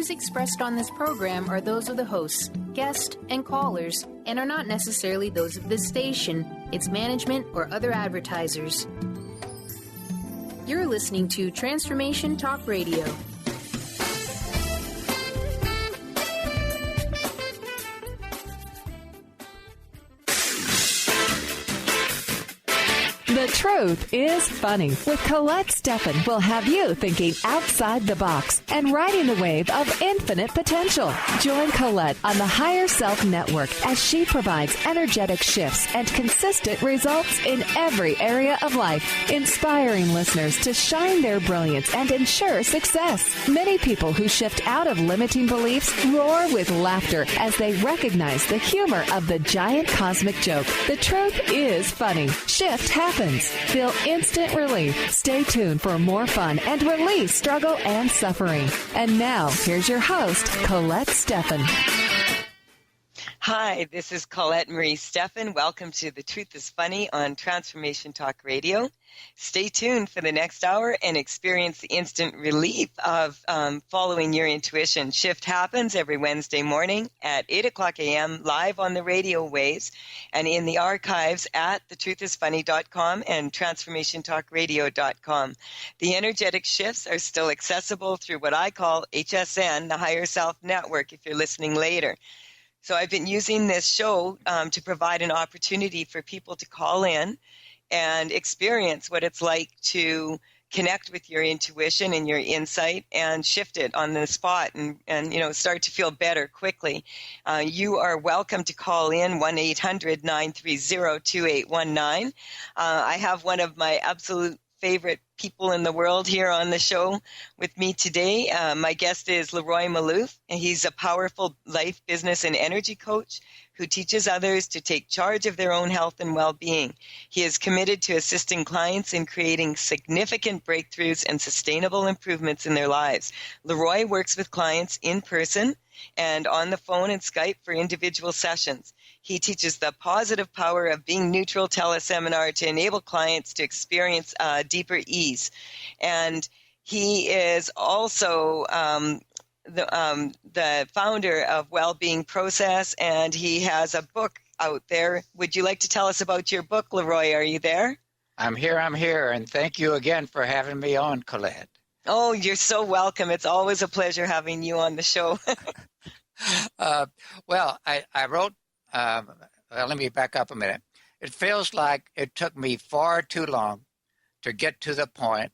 views expressed on this program are those of the hosts, guests, and callers, and are not necessarily those of this station, its management, or other advertisers. You're listening to Transformation Talk Radio. The Truth is Funny with Colette Stefan will have you thinking outside the box and riding the wave of infinite potential. Join Colette on the Higher Self Network as she provides energetic shifts and consistent results in every area of life, inspiring listeners to shine their brilliance and ensure success. Many people who shift out of limiting beliefs roar with laughter as they recognize the humor of the giant cosmic joke. The truth is funny. Shift happens. Feel instant relief. Stay tuned for more fun and release struggle and suffering. And now, here's your host, Colette Stefan. Hi, this is Colette Marie Stefan. Welcome to The Truth is Funny on Transformation Talk Radio. Stay tuned for the next hour and experience the instant relief of following your intuition. Shift happens every Wednesday morning at 8 o'clock a.m. live on the radio waves and in the archives at thetruthisfunny.com and transformationtalkradio.com. The energetic shifts are still accessible through what I call HSN, the Higher Self Network, if you're listening later. So I've been using this show to provide an opportunity for people to call in and experience what it's like to connect with your intuition and your insight and shift it on the spot and start to feel better quickly. You are welcome to call in 1-800-930-2819. I have one of my absolute favorite people in the world here on the show with me today. My guest is Leroy Maloof, and he's a powerful life, business, and energy coach who teaches others to take charge of their own health and well-being. He is committed to assisting clients in creating significant breakthroughs and sustainable improvements in their lives. Leroy works with clients in person and on the phone and Skype for individual sessions. He teaches the positive power of being neutral teleseminar to enable clients to experience deeper ease. And he is also the founder of Wellbeing Process, and he has a book out there. Would you like to tell us about your book, Leroy? Are you there? I'm here, and thank you again for having me on, Colette. Oh, you're so welcome. It's always a pleasure having you on the show. Well, I wrote, let me back up a minute. It feels like it took me far too long to get to the point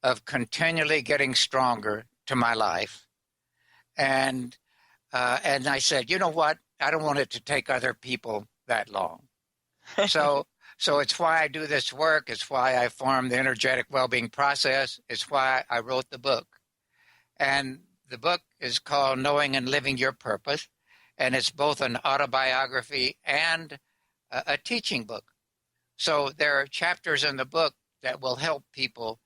of continually getting stronger to my life. And I said, you know what? I don't want it to take other people that long. So it's why I do this work. It's why I formed the Energetic Wellbeing Process. It's why I wrote the book. And the book is called Knowing and Living Your Purpose. And it's both an autobiography and a teaching book. So there are chapters in the book that will help people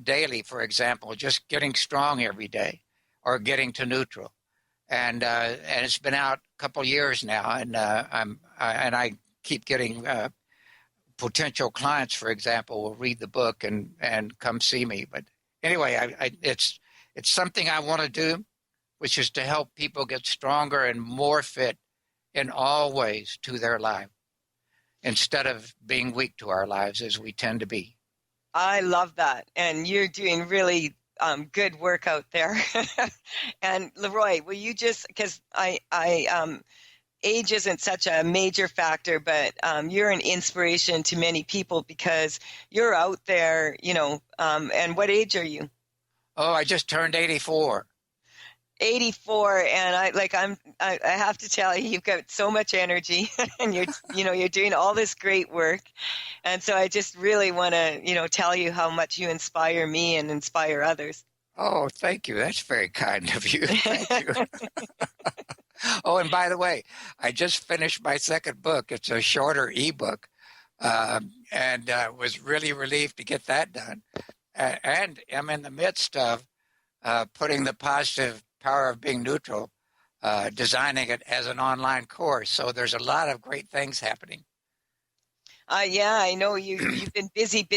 daily, for example, just getting strong every day or getting to neutral. And it's been out a couple years now, and I keep getting potential clients, for example, will read the book and come see me. But anyway, it's something I want to do, which is to help people get stronger and more fit in all ways to their life, instead of being weak to our lives as we tend to be. I love that. And you're doing really good work out there. And Leroy, will you just, because age isn't such a major factor, but you're an inspiration to many people because you're out there, and what age are you? Oh, I just turned 84. 84, and I have to tell you, you've got so much energy, and you're doing all this great work, and so I just really want to tell you how much you inspire me and inspire others. Oh, thank you. That's very kind of you. Thank you. Oh, and by the way, I just finished my second book. It's a shorter ebook, and was really relieved to get that done. And I'm in the midst of putting the positive power of being neutral, designing it as an online course. So there's a lot of great things happening. Yeah, I know you've been busy.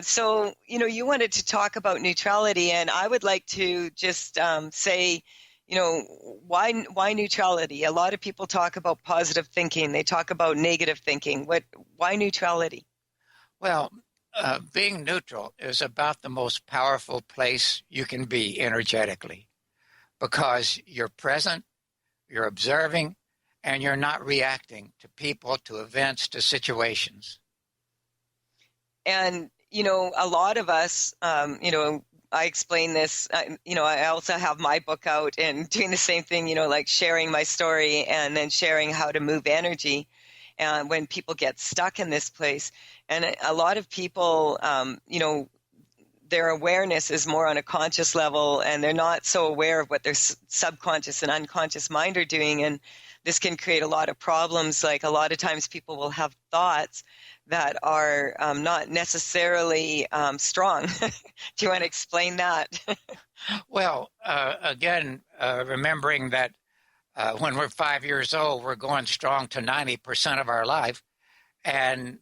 So, you wanted to talk about neutrality, and I would like to just say, why neutrality? A lot of people talk about positive thinking. They talk about negative thinking. Why neutrality? Well, being neutral is about the most powerful place you can be energetically, because you're present, you're observing, and you're not reacting to people, to events, to situations. And, a lot of us, I explain this, I also have my book out and doing the same thing, like sharing my story and then sharing how to move energy when people get stuck in this place. And a lot of people, their awareness is more on a conscious level, and they're not so aware of what their subconscious and unconscious mind are doing. And this can create a lot of problems. Like a lot of times people will have thoughts that are not necessarily strong. Do you want to explain that? Well, again, remembering that when we're 5 years old, we're going strong to 90% of our life. And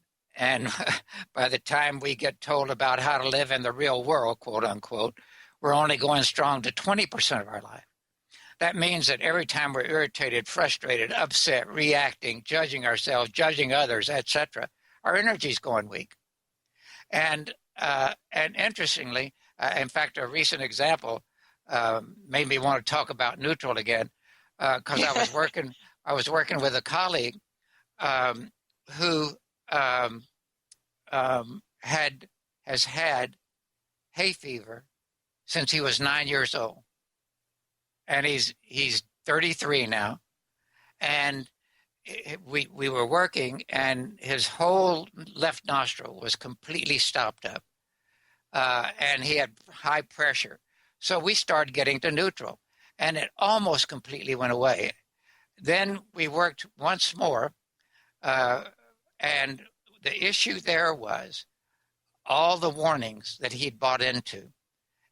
by the time we get told about how to live in the real world, quote unquote, we're only going strong to 20% of our life. That means that every time we're irritated, frustrated, upset, reacting, judging ourselves, judging others, etc., our energy is going weak. And interestingly, in fact, a recent example made me want to talk about neutral again, because I was working with a colleague who has had hay fever since he was 9 years old, and he's 33 now, and we were working, and his whole left nostril was completely stopped up, and he had high pressure. So we started getting to neutral, and it almost completely went away. Then we worked once more, and the issue there was all the warnings that he'd bought into.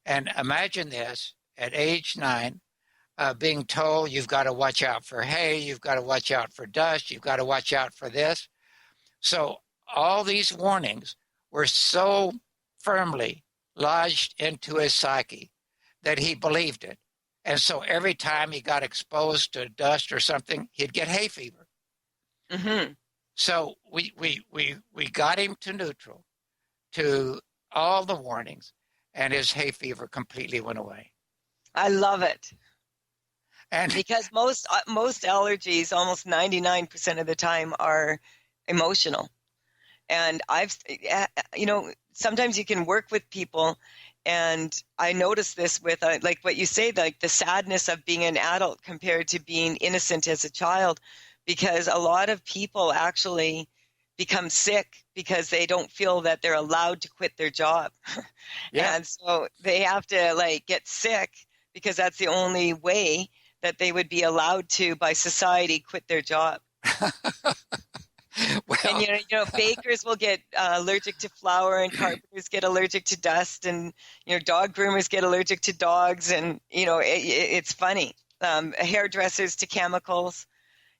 And imagine this, at age 9, being told you've got to watch out for hay, you've got to watch out for dust, you've got to watch out for this. So all these warnings were so firmly lodged into his psyche that he believed it. And so every time he got exposed to dust or something, he'd get hay fever. Mm-hmm. So we got him to neutral, to all the warnings, and his hay fever completely went away. I love it. And because most allergies, almost 99% of the time, are emotional. And sometimes you can work with people, and I notice this with like what you say, like the sadness of being an adult compared to being innocent as a child, because a lot of people actually become sick because they don't feel that they're allowed to quit their job. Yeah. And so they have to get sick because that's the only way that they would be allowed to by society quit their job. Well, and bakers will get allergic to flour, and carpenters get allergic to dust, and dog groomers get allergic to dogs, and it's funny. Hairdressers to chemicals,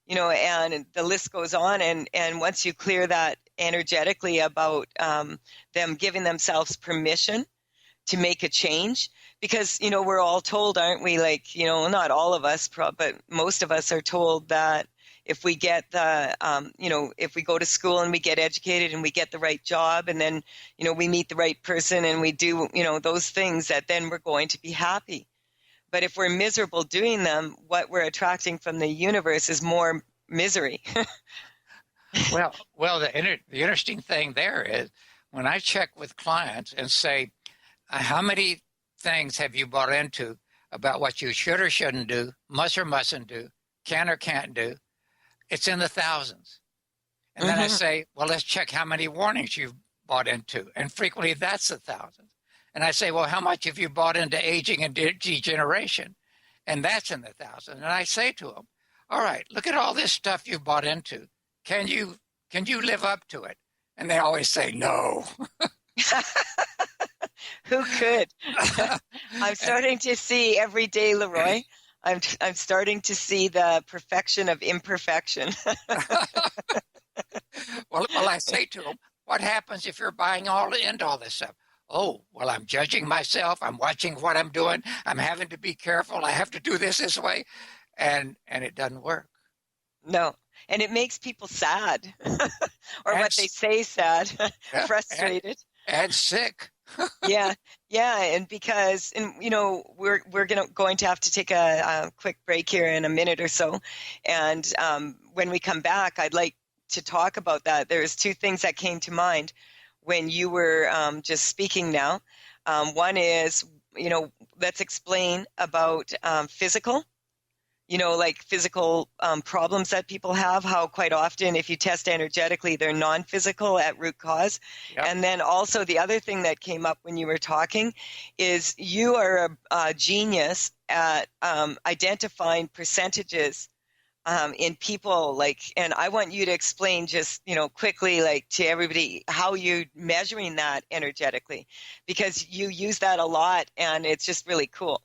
and the list goes on. And once you clear that energetically about them giving themselves permission to make a change, because we're all told, aren't we? Not all of us, but most of us are told that if we get if we go to school and we get educated and we get the right job, and then, we meet the right person and we do, those things, that then we're going to be happy. But if we're miserable doing them, what we're attracting from the universe is more misery. well, the interesting thing there is when I check with clients and say, how many things have you bought into about what you should or shouldn't do, must or mustn't do, can or can't do? It's in the thousands. And then I say, well, let's check how many warnings you've bought into. And frequently that's the thousands. And I say, well, how much have you bought into aging and degeneration? And that's in the thousands. And I say to them, all right, look at all this stuff you've bought into. Can you live up to it? And they always say no. Who could? I'm starting to see every day, Leroy. I'm starting to see the perfection of imperfection. Well, I say to them, What happens if you're buying into all this stuff? Oh, well, I'm judging myself. I'm watching what I'm doing. I'm having to be careful. I have to do this way. And it doesn't work. No. And it makes people sad or what they say sad, frustrated. And sick. Yeah. And because, we're going to have to take a quick break here in a minute or so. And when we come back, I'd like to talk about that. There's two things that came to mind when you were just speaking now. One is, let's explain about physical, like physical problems that people have, how quite often if you test energetically, they're non-physical at root cause. Yep. And then also the other thing that came up when you were talking is you are a genius at identifying percentages in people, and I want you to explain just, quickly, to everybody, how you're measuring that energetically, because you use that a lot and it's just really cool.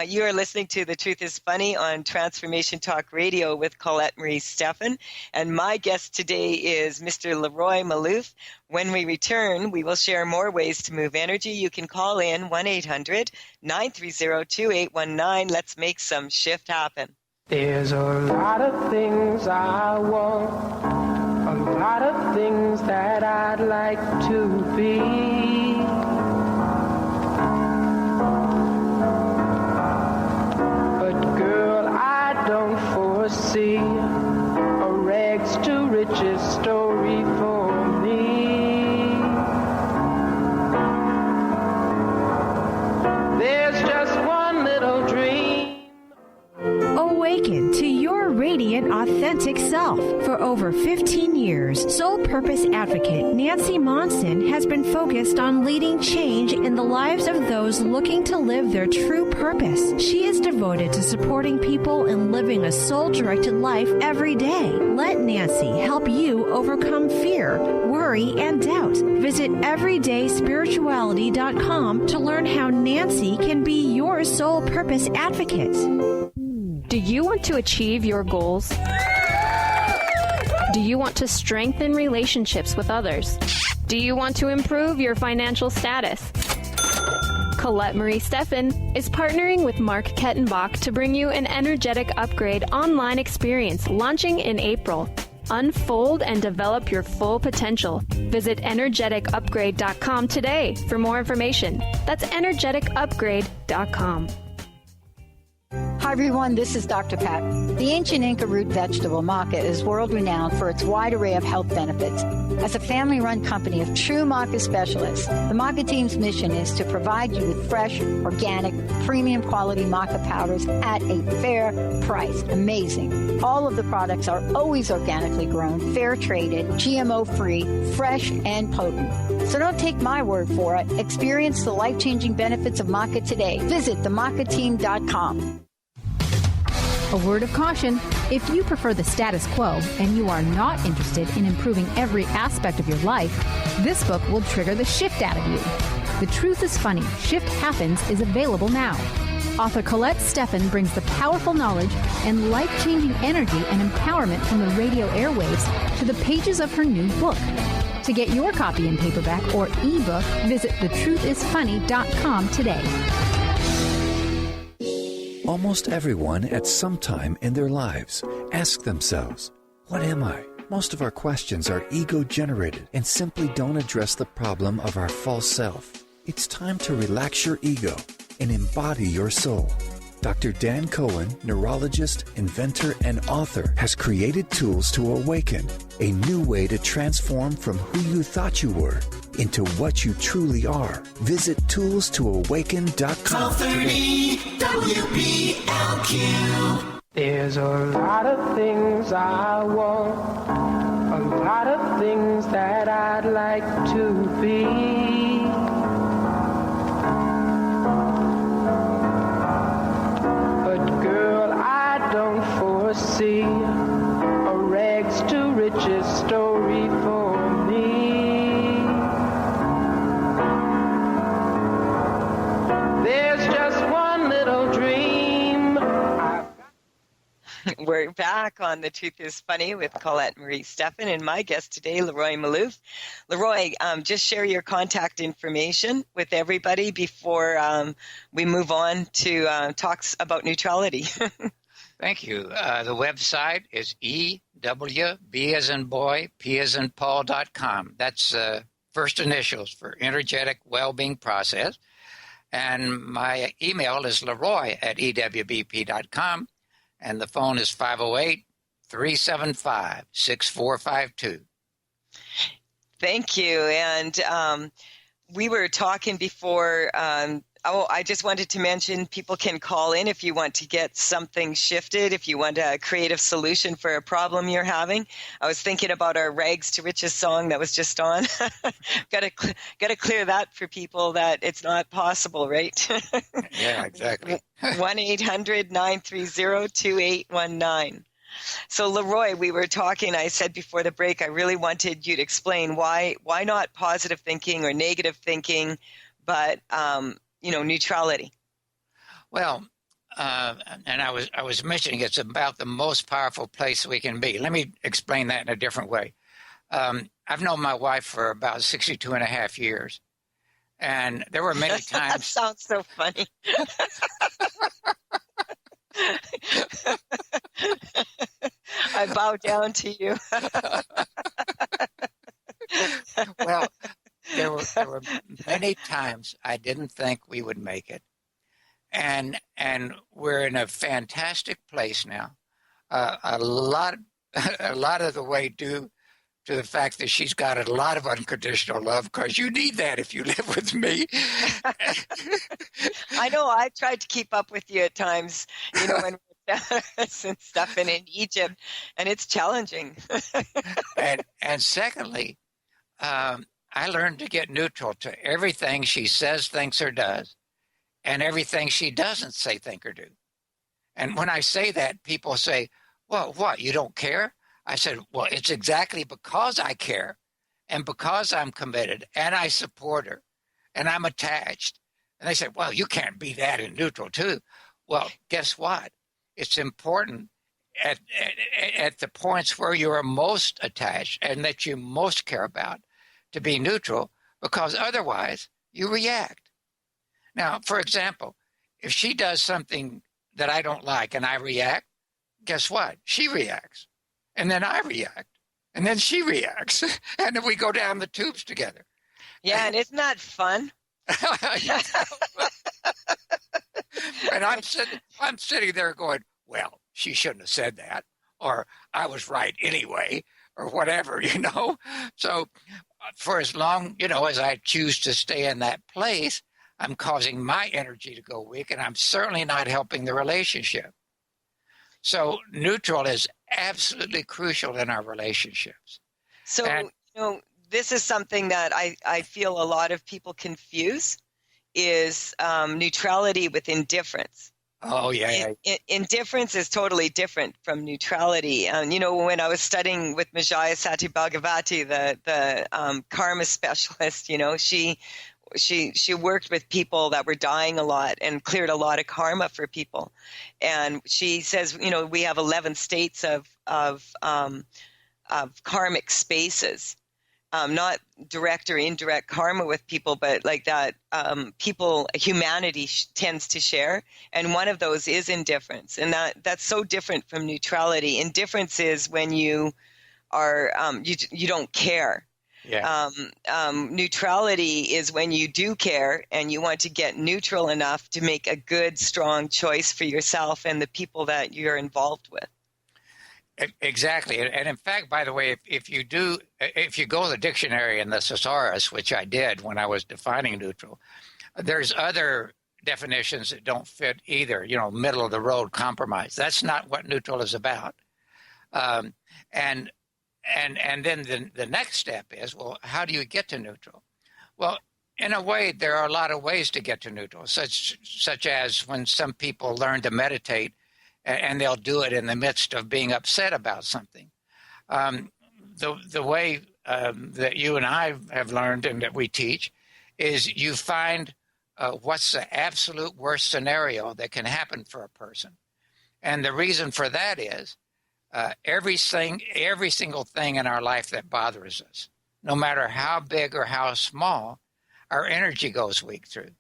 You are listening to The Truth is Funny on Transformation Talk Radio with Colette Marie Stefan. And my guest today is Mr. Leroy Maloof. When we return, we will share more ways to move energy. You can call in 1-800-930-2819. Let's make some shift happen. There's a lot of things I want, a lot of things that I'd like to be. But girl, I don't foresee a rags to riches story for me. There's just one little dream. Awaken to your radiant, authentic self. For over 15 years, Soul Purpose Advocate Nancy Monson has been focused on leading change in the lives of those looking to live their true purpose. She is devoted to supporting people in living a soul-directed life every day. Let Nancy help you overcome fear, worry, and doubt. Visit everydayspirituality.com to learn how Nancy can be your Soul Purpose Advocate. Do you want to achieve your goals? Do you want to strengthen relationships with others? Do you want to improve your financial status? Colette Marie Stefan is partnering with Mark Kettenbach to bring you an energetic upgrade online experience launching in April. Unfold and develop your full potential. Visit energeticupgrade.com today for more information. That's energeticupgrade.com. Hi everyone, this is Dr. Pat. The ancient Inca root vegetable maca is world-renowned for its wide array of health benefits. As a family-run company of true maca specialists, the maca team's mission is to provide you with fresh, organic, premium quality maca powders at a fair price. Amazing. All of the products are always organically grown, fair-traded, GMO-free, fresh, and potent. So don't take my word for it. Experience the life-changing benefits of maca today. Visit themacateam.com. A word of caution, if you prefer the status quo and you are not interested in improving every aspect of your life, this book will trigger the shift out of you. The Truth is Funny, Shift Happens is available now. Author Colette Stefan brings the powerful knowledge and life-changing energy and empowerment from the radio airwaves to the pages of her new book. To get your copy in paperback or ebook, visit thetruthisfunny.com today. Almost everyone at some time in their lives ask themselves, what am I? Most of our questions are ego-generated and simply don't address the problem of our false self. It's time to relax your ego and embody your soul. Dr. Dan Cohen, neurologist, inventor, and author, has created tools to awaken, a new way to transform from who you thought you were into what you truly are. Visit toolstoawaken.com today. WPLQ. There's a lot of things I want, a lot of things that I'd like to be. But girl, I don't foresee a rags to riches story for me. There's just one little dream. We're back on The Truth is Funny with Colette Marie Stefan and my guest today, Leroy Malouf. Leroy, just share your contact information with everybody before we move on to talks about neutrality. Thank you. The website is EWB as in boy, P as in Paul.com. That's first initials for Energetic Wellbeing Process. And my email is Leroy@EWBP.com. And the phone is 508-375-6452. Thank you. And we were talking before. I just wanted to mention people can call in if you want to get something shifted, if you want a creative solution for a problem you're having. I was thinking about our Rags to Riches song that was just on. Got to clear that for people that it's not possible, right? Yeah, exactly. 1-800-930-2819. So, Leroy, we were talking, I said before the break, I really wanted you to explain why not positive thinking or negative thinking, but neutrality. Well, and I was mentioning it's about the most powerful place we can be. Let me explain that in a different way. I've known my wife for about 62 and a half years. And there were many times. That sounds so funny. I bow down to you. Well, there were many times I didn't think we would make it, and we're in a fantastic place now. A lot of the way due to the fact that she's got a lot of unconditional love, because you need that if you live with me. I know. I tried to keep up with you at times, when we're and stuff and in Egypt, and it's challenging. and secondly, I learned to get neutral to everything she says, thinks, or does, and everything she doesn't say, think, or do. And when I say that, people say, well, what, you don't care? I said, well, it's exactly because I care and because I'm committed and I support her and I'm attached. And they said, well, you can't be that in neutral too. Well, guess what? It's important at the points where you are most attached and that you most care about to be neutral, because otherwise you react. Now, for example, if she does something that I don't like and I react, guess what? She reacts. And then I react. And then she reacts. And then we go down the tubes together. Yeah, and isn't that fun? And I'm sitting there going, well, she shouldn't have said that. Or I was right anyway, or whatever, So for as long, as I choose to stay in that place, I'm causing my energy to go weak, and I'm certainly not helping the relationship. So neutral is absolutely crucial in our relationships. So, this is something that I feel a lot of people confuse is neutrality with indifference. Oh, yeah. Indifference is totally different from neutrality. When I was studying with Majaya Sati Bhagavati, the karma specialist, she worked with people that were dying a lot and cleared a lot of karma for people. And she says, we have 11 states of karmic spaces. Not direct or indirect karma with people, but like that humanity tends to share. And one of those is indifference. And that's so different from neutrality. Indifference is when you are, you don't care. Yeah. Neutrality is when you do care and you want to get neutral enough to make a good, strong choice for yourself and the people that you're involved with. Exactly. And in fact, by the way, if you go to the dictionary in the thesaurus, which I did when I was defining neutral, there's other definitions that don't fit either, middle of the road compromise. That's not what neutral is about. And then the next step is, well, how do you get to neutral? Well, in a way, there are a lot of ways to get to neutral, such as when some people learn to meditate, and they'll do it in the midst of being upset about something. The way that you and I have learned and that we teach is you find what's the absolute worst scenario that can happen for a person. And the reason for that is every single thing in our life that bothers us, no matter how big or how small, our energy goes weak through.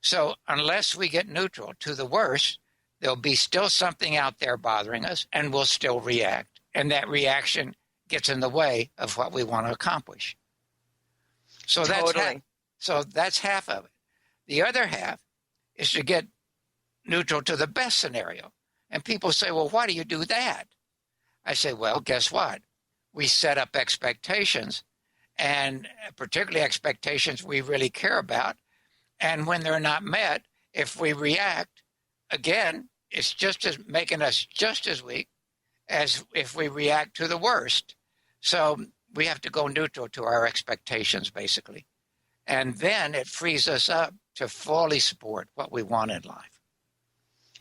So unless we get neutral to the worst, there'll be still something out there bothering us, and we'll still react. And that reaction gets in the way of what we want to accomplish. So that's half of it. The other half is to get neutral to the best scenario. And people say, well, why do you do that? I say, well, guess what? We set up expectations, and particularly expectations we really care about. And when they're not met, if we react, again, it's just as making us just as weak as if we react to the worst. So we have to go neutral to our expectations, basically. And then it frees us up to fully support what we want in life.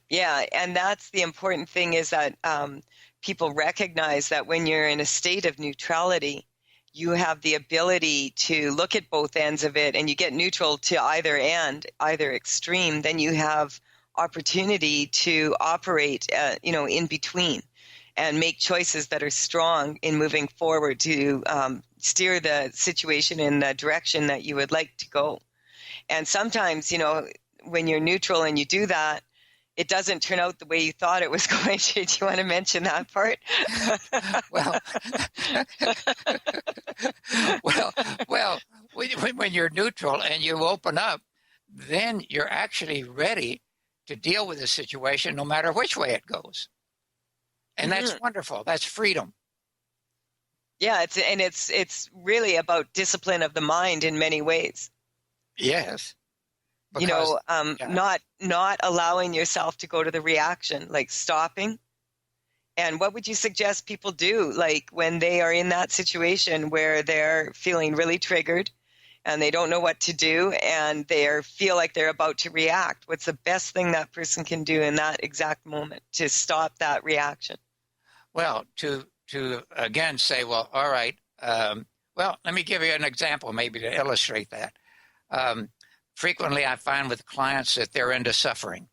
Yeah, and that's the important thing, is that people recognize that when you're in a state of neutrality, you have the ability to look at both ends of it, and you get neutral to either end, either extreme. Then you have opportunity to operate, in between, and make choices that are strong in moving forward to steer the situation in the direction that you would like to go. And sometimes, when you're neutral and you do that, it doesn't turn out the way you thought it was going to. Do you want to mention that part? Well, when you're neutral and you open up, then you're actually ready to deal with the situation no matter which way it goes. And that's wonderful. That's freedom. Yeah, it's really about discipline of the mind in many ways. Yes. Because, not allowing yourself to go to the reaction, like stopping. And what would you suggest people do, like when they are in that situation where they're feeling really triggered and they don't know what to do and they feel like they're about to react? What's the best thing that person can do in that exact moment to stop that reaction? Well, to again say, well, all right. Let me give you an example maybe to illustrate that. Frequently, I find with clients that they're into suffering.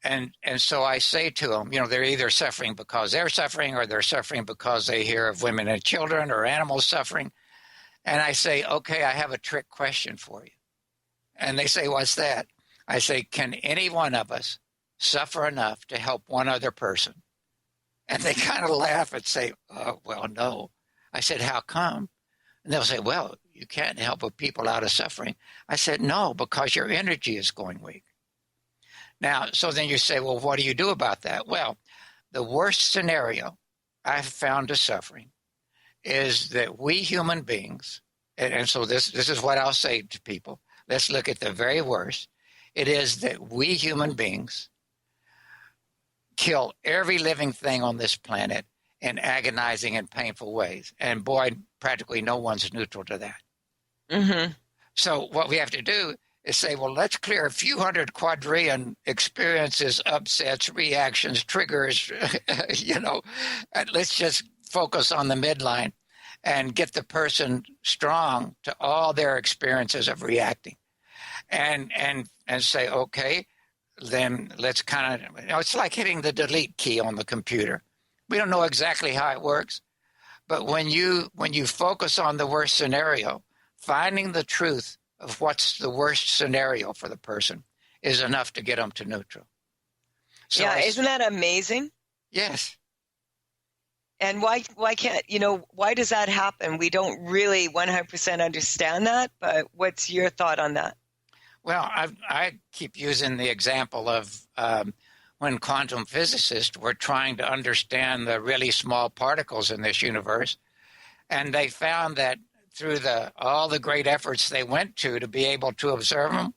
And so I say to them, they're either suffering because they're suffering, or they're suffering because they hear of women and children or animals suffering. And I say, okay, I have a trick question for you. And they say, what's that? I say, can any one of us suffer enough to help one other person? And they kind of laugh and say, well, no. I said, how come? And they'll say, well, you can't help people out of suffering. I said, no, because your energy is going weak. Now, so then you say, well, what do you do about that? Well, the worst scenario I've found to suffering is that we human beings, and so this is what I'll say to people. Let's look at the very worst. It is that we human beings kill every living thing on this planet in agonizing and painful ways. And boy, practically no one's neutral to that. Mm-hmm. So what we have to do is say, well, let's clear a few hundred quadrillion experiences, upsets, reactions, triggers, and let's just focus on the midline and get the person strong to all their experiences of reacting. And say, okay, then let's kind of, it's like hitting the delete key on the computer. We don't know exactly how it works, but when you focus on the worst scenario, finding the truth of what's the worst scenario for the person is enough to get them to neutral. So yeah, isn't that amazing? Yes. And why can't, why does that happen? We don't really 100% understand that, but what's your thought on that? Well, I keep using the example of when quantum physicists were trying to understand the really small particles in this universe, and they found that through all the great efforts they went to be able to observe them,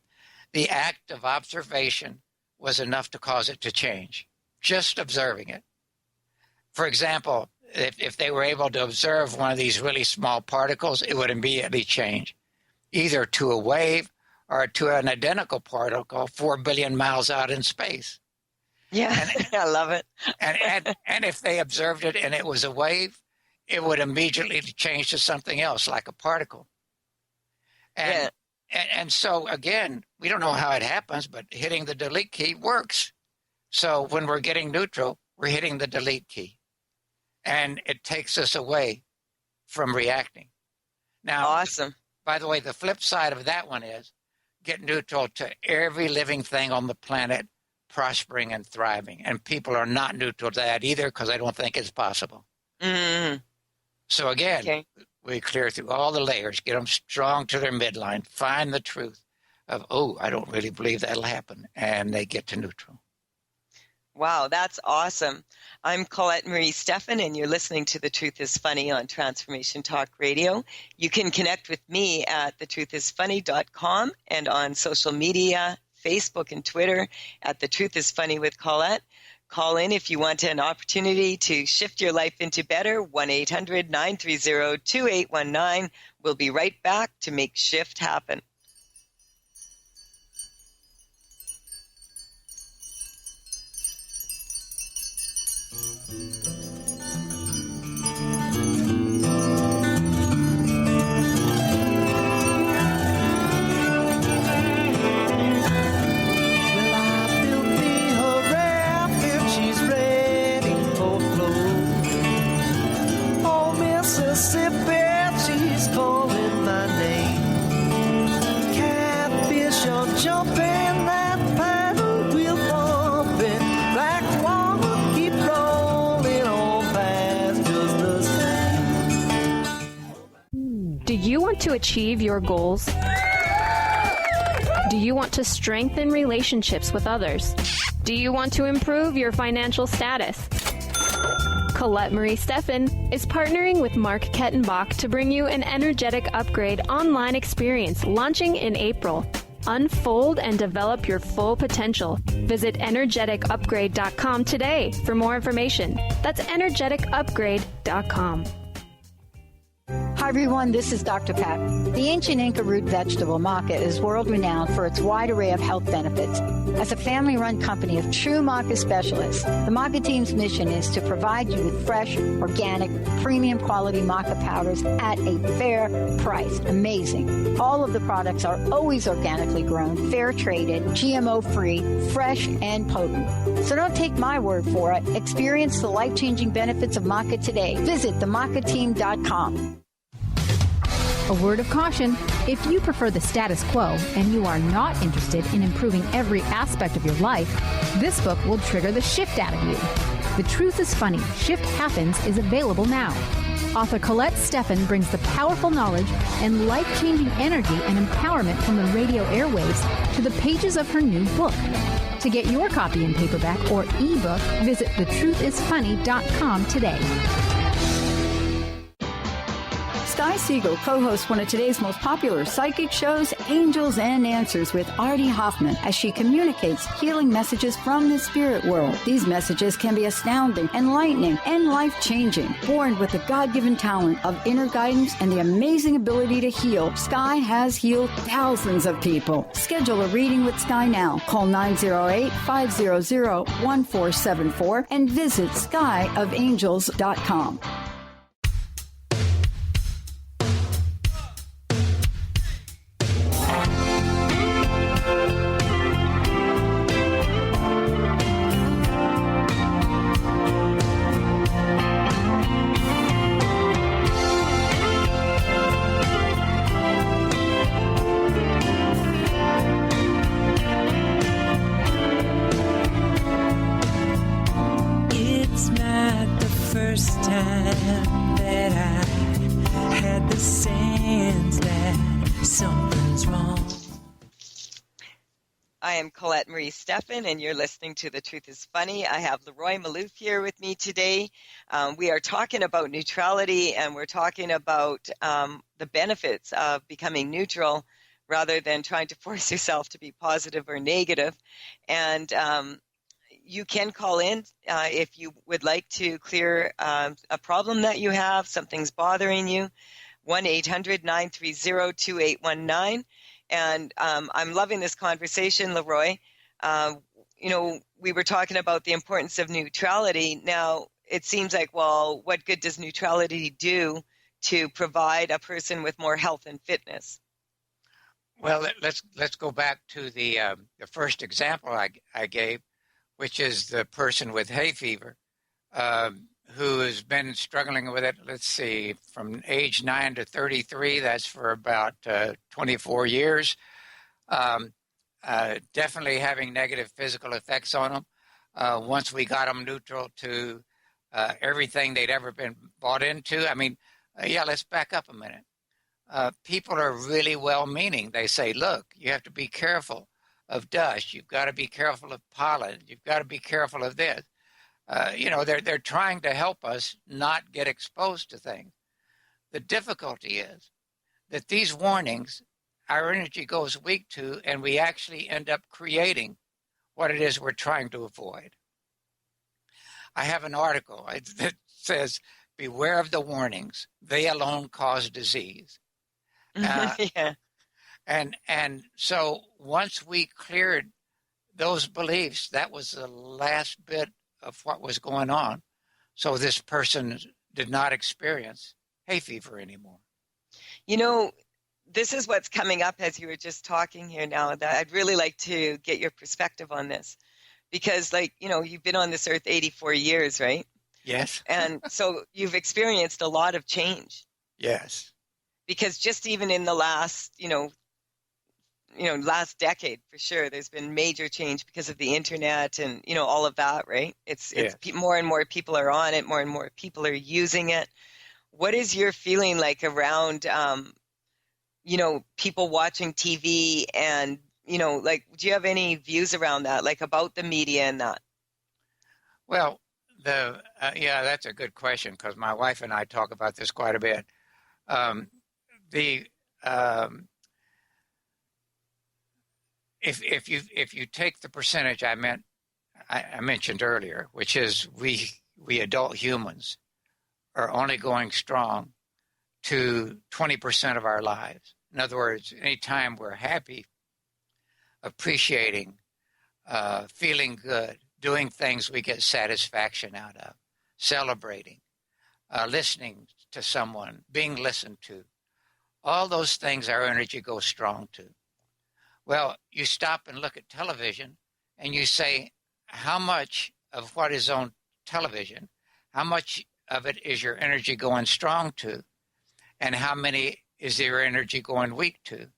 the act of observation was enough to cause it to change, just observing it. For example, if they were able to observe one of these really small particles, it would immediately change, either to a wave or to an identical particle 4 billion miles out in space. Yeah, I love it. and if they observed it and it was a wave, it would immediately change to something else, like a particle. And so, again, we don't know how it happens, but hitting the delete key works. So when we're getting neutral, we're hitting the delete key. And it takes us away from reacting. Now, awesome. By the way, the flip side of that one is get neutral to every living thing on the planet prospering and thriving. And people are not neutral to that either because I don't think it's possible. Mm-hmm. So again, we clear through all the layers, get them strong to their midline, find the truth of, oh, I don't really believe that'll happen. And they get to neutral. Wow, that's awesome. I'm Colette Marie Stefan, and you're listening to The Truth is Funny on Transformation Talk Radio. You can connect with me at thetruthisfunny.com and on social media, Facebook and Twitter at The Truth is Funny with Colette. Call in if you want an opportunity to shift your life into better, 1-800-930-2819. We'll be right back to make shift happen. Do you want to achieve your goals? Do you want to strengthen relationships with others? Do you want to improve your financial status? Colette Marie Stefan is partnering with Mark Kettenbach to bring you an energetic upgrade online experience launching in April. Unfold and develop your full potential. Visit energeticupgrade.com today for more information. That's energeticupgrade.com. Hi everyone, this is Dr. Pat. The ancient Inca root vegetable maca is world-renowned for its wide array of health benefits. As a family-run company of true maca specialists, the maca team's mission is to provide you with fresh, organic, premium quality maca powders at a fair price. Amazing. All of the products are always organically grown, fair-traded, GMO-free, fresh, and potent. So don't take my word for it. Experience the life-changing benefits of maca today. Visit themacateam.com. A word of caution, if you prefer the status quo and you are not interested in improving every aspect of your life, this book will trigger the shift out of you. The Truth is Funny, Shift Happens is available now. Author Colette Stefan brings the powerful knowledge and life-changing energy and empowerment from the radio airwaves to the pages of her new book. To get your copy in paperback or ebook, visit thetruthisfunny.com today. Sky Siegel co-hosts one of today's most popular psychic shows, Angels and Answers, with Artie Hoffman, as she communicates healing messages from the spirit world. These messages can be astounding, enlightening, and life-changing. Born with the God-given talent of inner guidance and the amazing ability to heal, Sky has healed thousands of people. Schedule a reading with Sky now. Call 908-500-1474 and visit skyofangels.com. I am Colette Marie Stefan, and you're listening to The Truth is Funny. I have Leroy Maloof here with me today. We are talking about neutrality, and we're talking about the benefits of becoming neutral rather than trying to force yourself to be positive or negative. And you can call in if you would like to clear a problem that you have, something's bothering you, 1-800-930-2819. And I'm loving this conversation, Leroy. We were talking about the importance of neutrality. Now, it seems like, well, what good does neutrality do to provide a person with more health and fitness? Well, let's go back to the first example I gave, which is the person with hay fever who has been struggling with it, let's see, from age 9 to 33, that's for about 24 years. Definitely having negative physical effects on them. Once we got them neutral to everything they'd ever been bought into. I mean, let's back up a minute. People are really well-meaning. They say, look, you have to be careful of dust. You've got to be careful of pollen. You've got to be careful of this. They're trying to help us not get exposed to things. The difficulty is that these warnings, our energy goes weak to, and we actually end up creating what it is we're trying to avoid. I have an article that says, beware of the warnings. They alone cause disease. Yeah. And so once we cleared those beliefs, that was the last bit of what was going on. So this person did not experience hay fever anymore. This is what's coming up as you were just talking here now, that I'd really like to get your perspective on this. Because, you've been on this earth 84 years, right? Yes. And so you've experienced a lot of change. Yes. Because just even in the last, last decade, for sure, there's been major change because of the internet and, all of that, right? It's more and more people are on it, more and more people are using it. What is your feeling like around, people watching TV and, do you have any views around that, like about the media and that? Well, that's a good question, because my wife and I talk about this quite a bit. If you take the percentage I mentioned earlier, which is we adult humans are only going strong to 20% of our lives. In other words, anytime we're happy, appreciating, feeling good, doing things we get satisfaction out of, celebrating, listening to someone, being listened to, all those things our energy goes strong to. Well, you stop and look at television and you say, how much of what is on television, how much of it is your energy going strong to, and how many is your energy going weak to?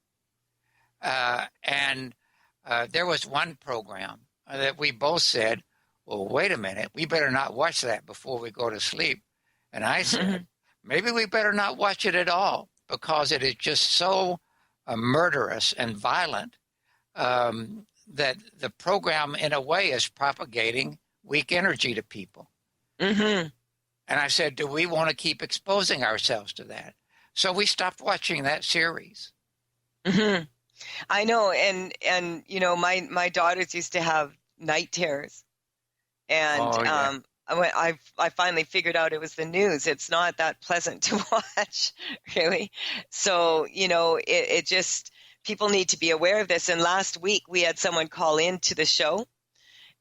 There was one program that we both said, well, wait a minute, we better not watch that before we go to sleep. And I said, maybe we better not watch it at all, because it is just so murderous and violent that the program, in a way, is propagating weak energy to people. Mm-hmm. And I said, do we want to keep exposing ourselves to that? So we stopped watching that series. Mm-hmm. I know, and my daughters used to have night terrors, and I finally figured out it was the news. It's not that pleasant to watch, really. So it just, people need to be aware of this. And last week we had someone call in to the show,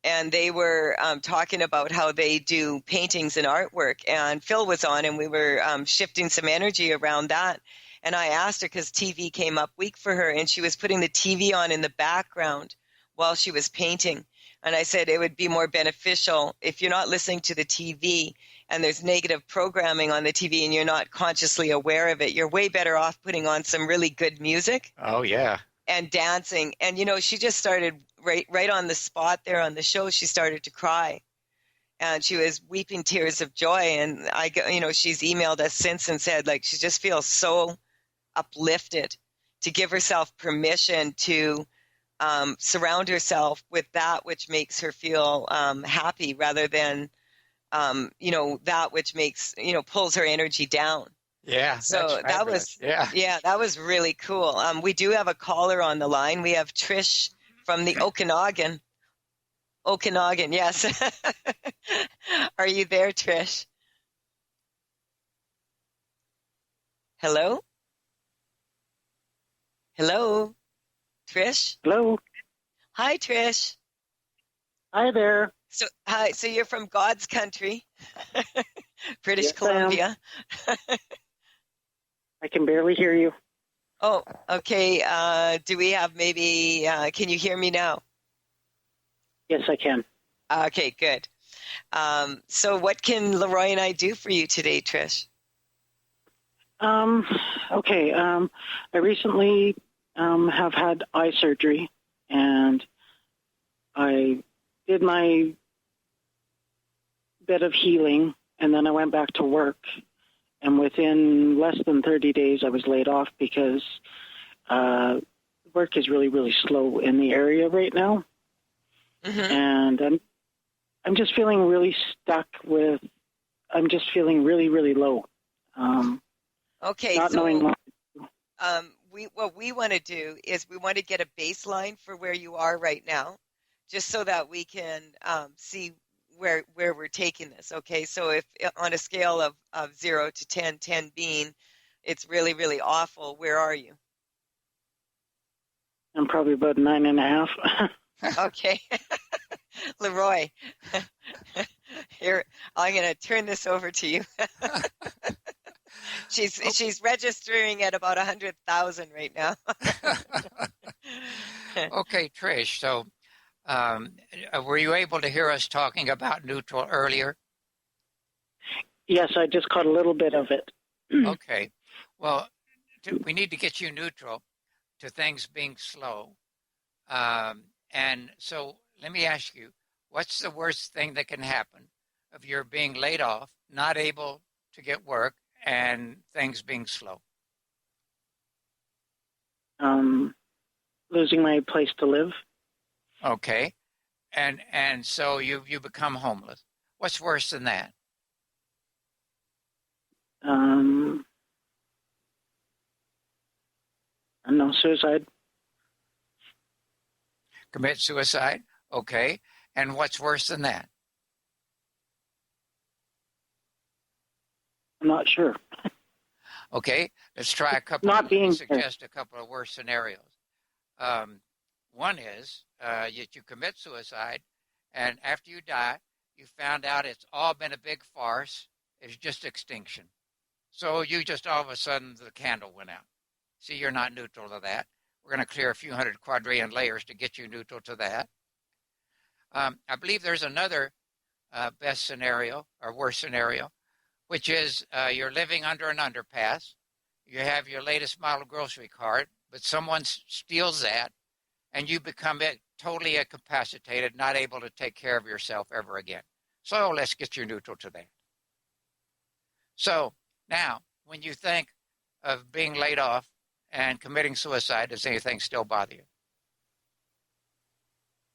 and they were talking about how they do paintings and artwork. And Phil was on, and we were shifting some energy around that. And I asked her, because TV came up weak for her, and she was putting the TV on in the background while she was painting. And I said it would be more beneficial if you're not listening to the TV and there's negative programming on the TV and you're not consciously aware of it. You're way better off putting on some really good music. Oh, yeah. And dancing. And, she just started right on the spot there on the show. She started to cry. And she was weeping tears of joy. And she's emailed us since and said, she just feels so uplifted to give herself permission to surround herself with that which makes her feel happy, rather than that which makes pulls her energy down. Yeah. So that was that was really cool. We do have a caller on the line. We have Trish from the Okanagan. Okanagan, yes. Are you there, Trish? Hello? Hello? Trish? Hello. Hi, Trish. Hi there. So you're from God's country, British Yes, Columbia. I can barely hear you. Oh, okay. Do we have maybe, can you hear me now? Yes, I can. Okay, good. So what can Leroy and I do for you today, Trish? Okay. I recently have had eye surgery, and I did my bit of healing, and then I went back to work. And within less than 30 days, I was laid off because work is really, really slow in the area right now. Mm-hmm. And I'm just feeling really stuck with. I'm just feeling really, really low. Okay, not so knowing what what we want to do is we want to get a baseline for where you are right now, just so that we can see where we're taking this. Okay, so if on a scale of 0 to 10, 10 being it's really, really awful, where are you? I'm probably about 9.5. Okay. Leroy, here, I'm going to turn this over to you. She's registering at about 100,000 right now. Okay, Trish, so were you able to hear us talking about neutral earlier? Yes, I just caught a little bit of it. Okay. Well, we need to get you neutral to things being slow. And so let me ask you, what's the worst thing that can happen if you're being laid off, not able to get work, and things being slow? Losing my place to live. Okay. And so you become homeless. What's worse than that? No, suicide. Commit suicide? Okay. And what's worse than that? I'm not sure. Okay. Let's try a couple. Suggest a couple of worse scenarios. One is you commit suicide, and after you die, you found out it's all been a big farce. It's just extinction. So you just all of a sudden the candle went out. See, you're not neutral to that. We're going to clear a few hundred quadrillion layers to get you neutral to that. I believe there's another best scenario or worst scenario, which is you're living under an underpass. You have your latest model grocery cart, but someone steals that, and you become totally incapacitated, not able to take care of yourself ever again. So let's get you neutral to that. So now, when you think of being laid off and committing suicide, does anything still bother you?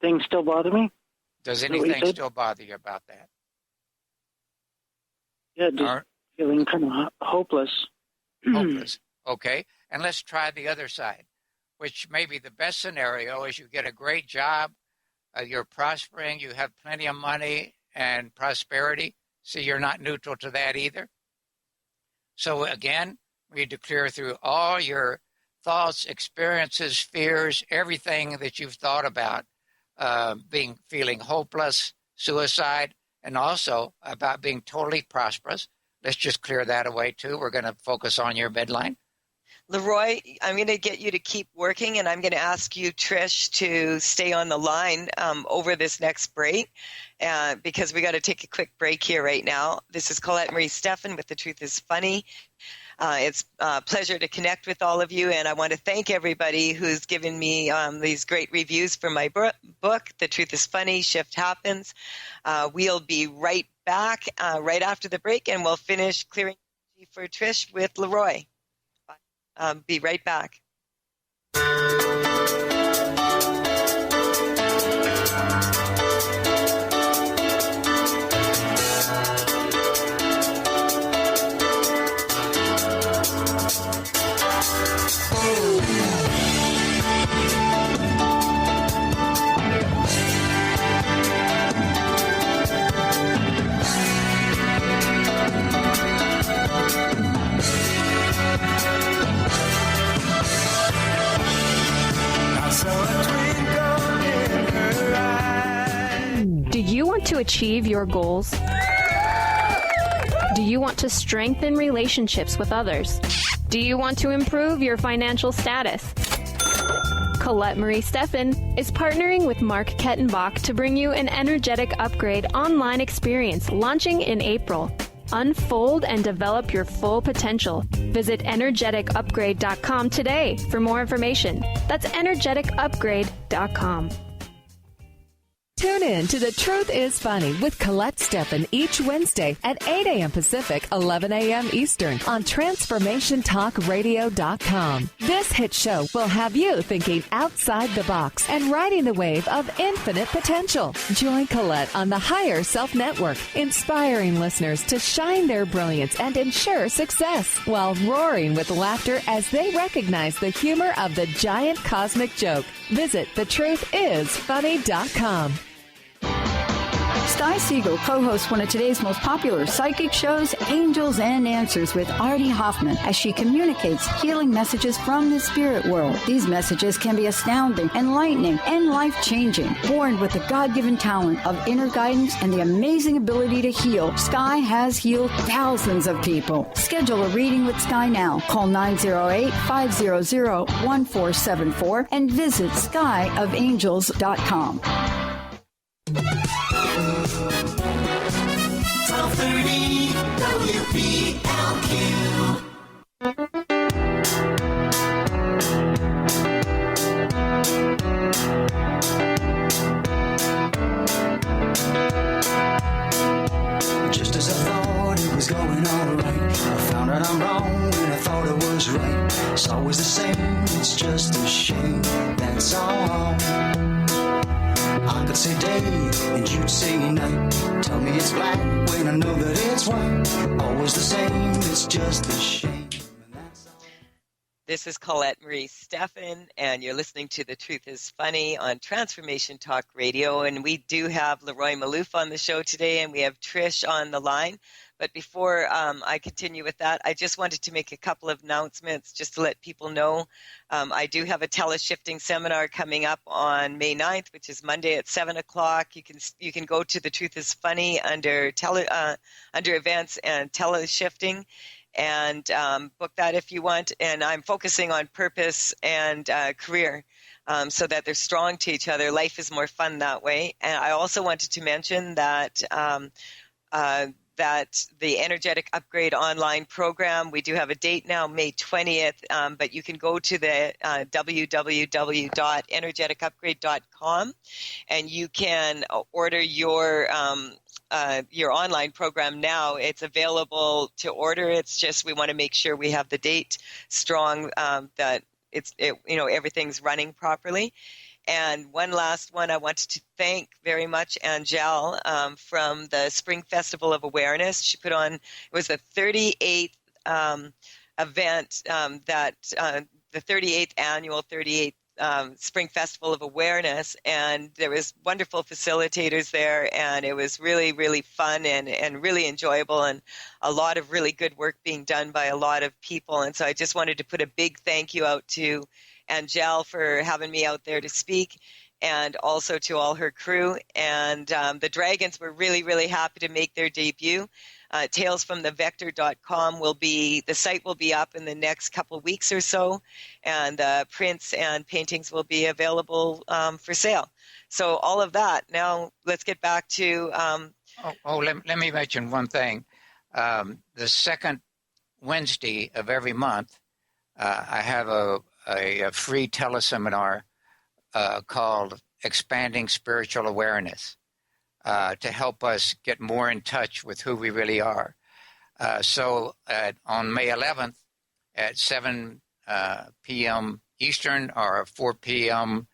Things still bother me? Does anything still bother you about that? Yeah, just feeling kind of hopeless. Hopeless. Okay. And let's try the other side, which may be the best scenario is you get a great job, you're prospering, you have plenty of money and prosperity. So you're not neutral to that either. So again, we need to clear through all your thoughts, experiences, fears, everything that you've thought about feeling hopeless, suicide, and also about being totally prosperous. Let's just clear that away too. We're going to focus on your midline. Leroy, I'm going to get you to keep working, and I'm going to ask you, Trish, to stay on the line over this next break because we got to take a quick break here right now. This is Colette Marie Stefan with The Truth is Funny. It's a pleasure to connect with all of you, and I want to thank everybody who's given me these great reviews for my book, The Truth is Funny, Shift Happens. We'll be right back right after the break, and we'll finish clearing for Trish with Leroy. Be right back. Do you want to achieve your goals? Do you want to strengthen relationships with others? Do you want to improve your financial status? Colette Marie Stefan is partnering with Mark Kettenbach to bring you an energetic upgrade online experience launching in April. Unfold and develop your full potential. Visit energeticupgrade.com today for more information. That's energeticupgrade.com. Tune in to The Truth is Funny with Colette Stefan each Wednesday at 8 a.m. Pacific, 11 a.m. Eastern on TransformationTalkRadio.com. This hit show will have you thinking outside the box and riding the wave of infinite potential. Join Colette on the Higher Self Network, inspiring listeners to shine their brilliance and ensure success while roaring with laughter as they recognize the humor of the giant cosmic joke. Visit thetruthisfunny.com. Sky Siegel co-hosts one of today's most popular psychic shows, Angels and Answers with Artie Hoffman, as she communicates healing messages from the spirit world. These messages can be astounding, enlightening, and life-changing. Born with the God-given talent of inner guidance and the amazing ability to heal, Sky has healed thousands of people. Schedule a reading with Sky now. Call 908-500-1474 and visit skyofangels.com. 1230 WBLQ. Just as I thought it was going all right, I found out I'm wrong and I thought it was right. It's always the same, it's just a shame, that's all. I could say day and you'd say night. Tell me it's black when I know that it's white. Always the same, it's just a shame. This is Colette Marie Stefan, and you're listening to The Truth is Funny on Transformation Talk Radio. And we do have Leroy Malouf on the show today, and we have Trish on the line. But before I continue with that, I just wanted to make a couple of announcements just to let people know. I do have a teleshifting seminar coming up on May 9th, which is Monday at 7 o'clock. You can go to The Truth is Funny under events and teleshifting and book that if you want. And I'm focusing on purpose and career. So that they're strong to each other. Life is more fun that way. And I also wanted to mention that that the Energetic Upgrade online program, we do have a date now, May 20th, but you can go to the www.energeticupgrade.com and you can order your online program now. It's available to order. It's just we want to make sure we have the date strong, that everything's running properly. And one last one, I wanted to thank very much Angel from the Spring Festival of Awareness. She put on, it was the 38th event, the 38th annual 38th Spring Festival of Awareness. And there was wonderful facilitators there, and it was really, really fun and really enjoyable, and a lot of really good work being done by a lot of people. And so I just wanted to put a big thank you out to Angel for having me out there to speak, and also to all her crew. And the Dragons were really, really happy to make their debut. Talesfromthevector.com the site will be up in the next couple weeks or so, and prints and paintings will be available for sale. So all of that. Now let's get back to. Let me mention one thing. The second Wednesday of every month, I have a free teleseminar called Expanding Spiritual Awareness to help us get more in touch with who we really are. So on May 11th at 7 p.m. Eastern or 4 p.m.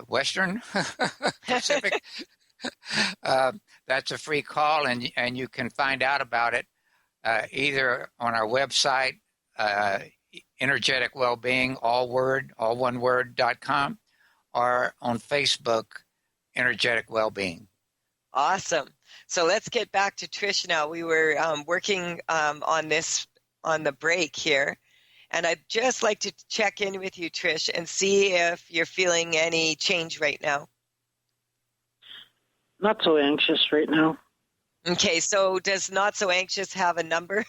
Western Pacific, that's a free call, and you can find out about it either on our website, Energetic Wellbeing, all one word.com, or on Facebook, Energetic Wellbeing. Awesome. So let's get back to Trish now. We were working on this on the break here, and I'd just like to check in with you, Trish, and see if you're feeling any change right now. Not so anxious right now. Okay, so does not so anxious have a number?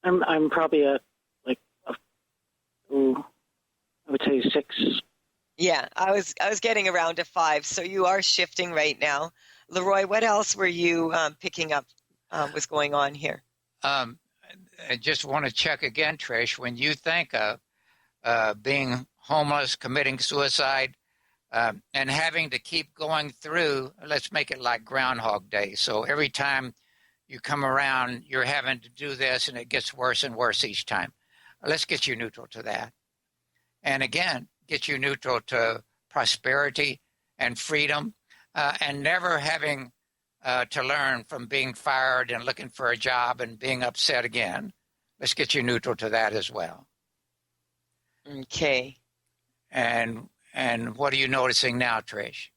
I'm probably at like a I would say 6. Yeah, I was getting around to 5, so you are shifting right now. Leroy, what else were you picking up was going on here? I just want to check again, Trish, when you think of being homeless, committing suicide, and having to keep going through, let's make it like Groundhog Day. So every time you come around, you're having to do this, and it gets worse and worse each time. Let's get you neutral to that. And again, get you neutral to prosperity and freedom, and never having to learn from being fired and looking for a job and being upset again. Let's get you neutral to that as well. Okay. And what are you noticing now, Trish?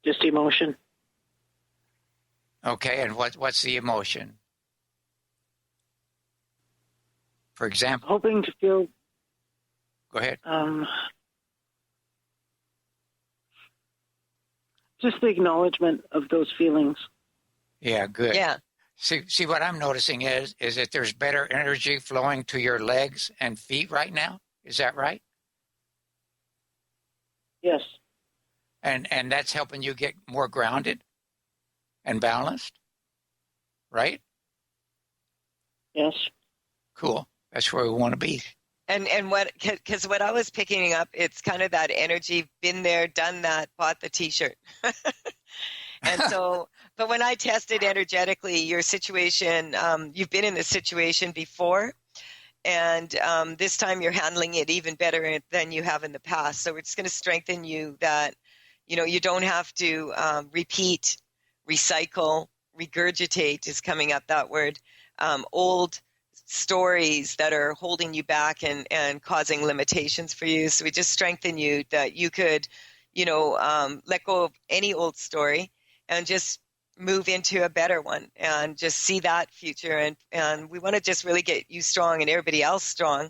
Just emotion. Okay, and what's the emotion? For example? Hoping to feel... Go ahead. Just the acknowledgement of those feelings. Yeah, good. Yeah. See what I'm noticing is that there's better energy flowing to your legs and feet right now. Is that right? Yes. And that's helping you get more grounded and balanced, right? Yes. Cool. That's where we want to be. And because what I was picking up, it's kind of that energy, been there, done that, bought the T-shirt. And so, but when I tested energetically your situation, you've been in this situation before, and this time you're handling it even better than you have in the past. So it's going to strengthen you that, you don't have to repeat, recycle, regurgitate is coming up, that word, old stories that are holding you back and causing limitations for you. So we just strengthen you that you could, let go of any old story and just move into a better one and just see that future. And we want to just really get you strong and everybody else strong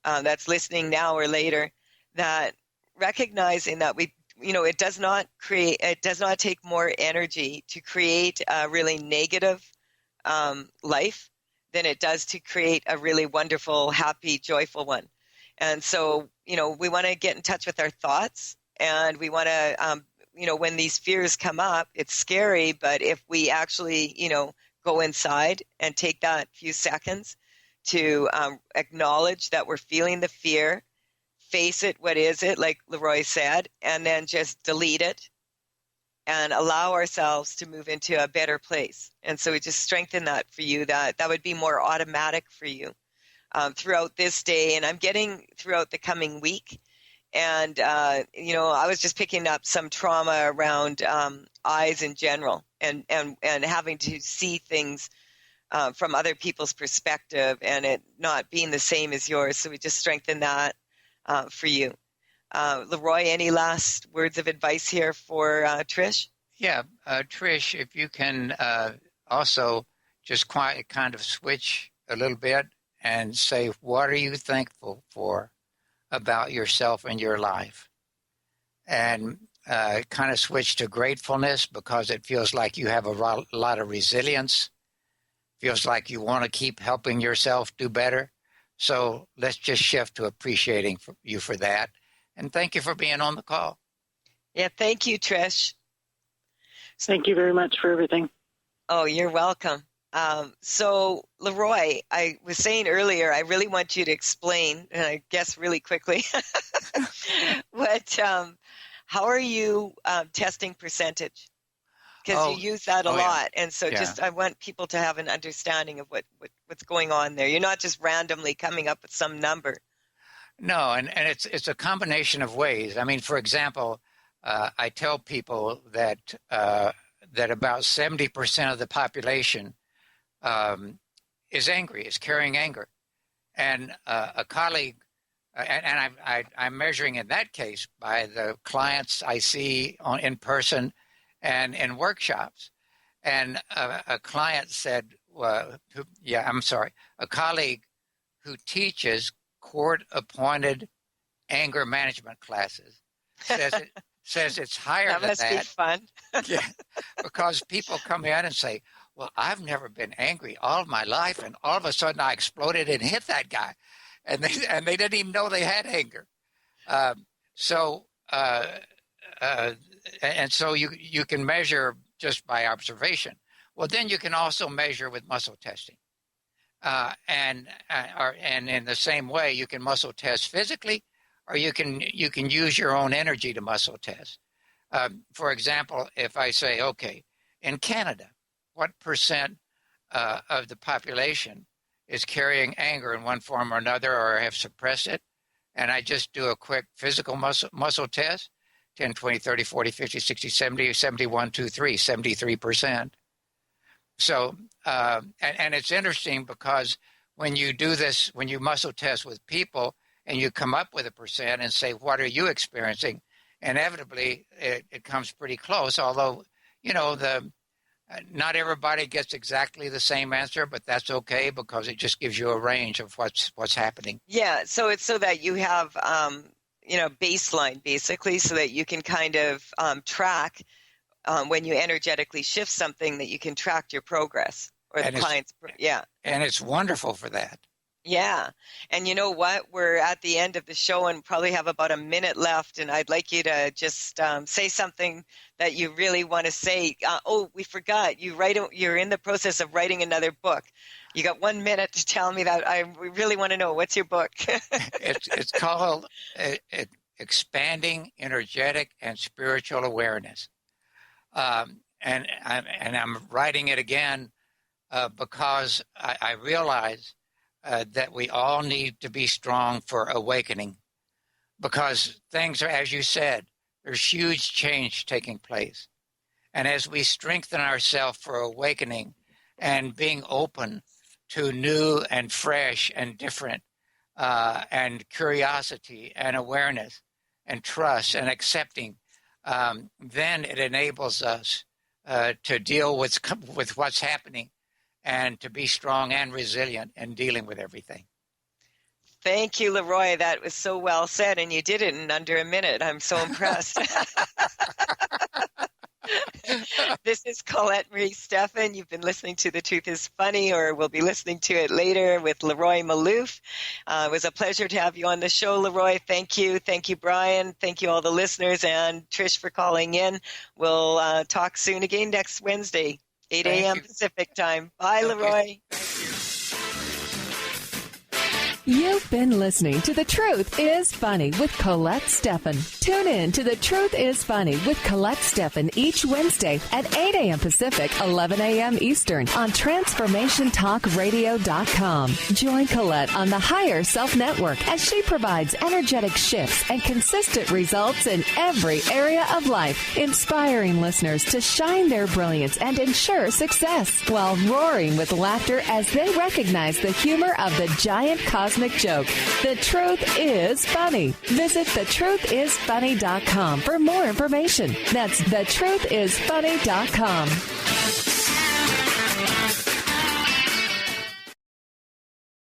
that's listening now or later, that recognizing that it does not take more energy to create a really negative life than it does to create a really wonderful, happy, joyful one. And so, we want to get in touch with our thoughts, and we want to, when these fears come up, it's scary, but if we actually, go inside and take that few seconds to acknowledge that we're feeling the fear, face it, what is it, like Leroy said, and then just delete it and allow ourselves to move into a better place. And so we just strengthen that for you, that would be more automatic for you throughout this day. And I'm getting throughout the coming week. And, I was just picking up some trauma around eyes in general and having to see things from other people's perspective and it not being the same as yours. So we just strengthen that for you. Leroy, any last words of advice here for Trish? Yeah, Trish, if you can also just kind of switch a little bit and say, what are you thankful for about yourself and your life? And kind of switch to gratefulness, because it feels like you have a lot of resilience. Feels like you want to keep helping yourself do better. So let's just shift to appreciating you for that. And thank you for being on the call. Yeah, thank you, Trish. Thank you very much for everything. Oh, you're welcome. So, Leroy, I was saying earlier, I really want you to explain, and I guess really quickly, how are you testing percentage? Because you use that a lot. Yeah. And so I want people to have an understanding of what's going on there. You're not just randomly coming up with some number. No, and it's a combination of ways. I mean, for example, I tell people that about 70% of the population is angry, is carrying anger. And a colleague, and I'm measuring in that case by the clients I see in person and in workshops. And a client said, a colleague who teaches court-appointed anger management classes says it's higher than that. That must be fun. Yeah, because people come in and say, well, I've never been angry all of my life, and all of a sudden I exploded and hit that guy, and they didn't even know they had anger. So you can measure just by observation. Well, then you can also measure with muscle testing, and in the same way you can muscle test physically, or you can use your own energy to muscle test. For example, if I say, okay, in Canada, what percent of the population is carrying anger in one form or another, or have suppressed it? And I just do a quick physical muscle test, 10, 20, 30, 40, 50, 60, 70, 71, 2, 3, 73%. So, and it's interesting because when you do this, when you muscle test with people and you come up with a percent and say, what are you experiencing? Inevitably, it comes pretty close, although, not everybody gets exactly the same answer, but that's okay because it just gives you a range of what's happening. Yeah, so it's so that you have, baseline, basically, so that you can kind of track when you energetically shift something, that you can track your progress or the client's, yeah. And it's wonderful for that. Yeah. And you know what? We're at the end of the show and probably have about a minute left. And I'd like you to just say something that you really want to say. We forgot. You're in the process of writing another book. You got 1 minute to tell me that. We really want to know. What's your book? It's called Expanding Energetic and Spiritual Awareness. And I'm writing it again because I realize that we all need to be strong for awakening, because things are, as you said, there's huge change taking place. And as we strengthen ourselves for awakening and being open to new and fresh and different and curiosity and awareness and trust and accepting, then it enables us to deal with what's happening and to be strong and resilient in dealing with everything. Thank you, Leroy. That was so well said, and you did it in under a minute. I'm so impressed. This is Colette Marie Stefan. You've been listening to The Truth is Funny, or we'll be listening to it later with Leroy Malouf. It was a pleasure to have you on the show, Leroy. Thank you. Thank you, Brian. Thank you, all the listeners, and Trish for calling in. We'll talk soon again next Wednesday, 8 a.m. Pacific time. Bye, Leroy. You've been listening to The Truth is Funny with Colette Stefan. Tune in to The Truth is Funny with Colette Stefan each Wednesday at 8 a.m. Pacific, 11 a.m. Eastern on TransformationTalkRadio.com. Join Colette on the Higher Self Network as she provides energetic shifts and consistent results in every area of life, inspiring listeners to shine their brilliance and ensure success while roaring with laughter as they recognize the humor of the giant cosmic joke. The Truth is Funny. Visit thetruthisfunny.com for more information. That's thetruthisfunny.com.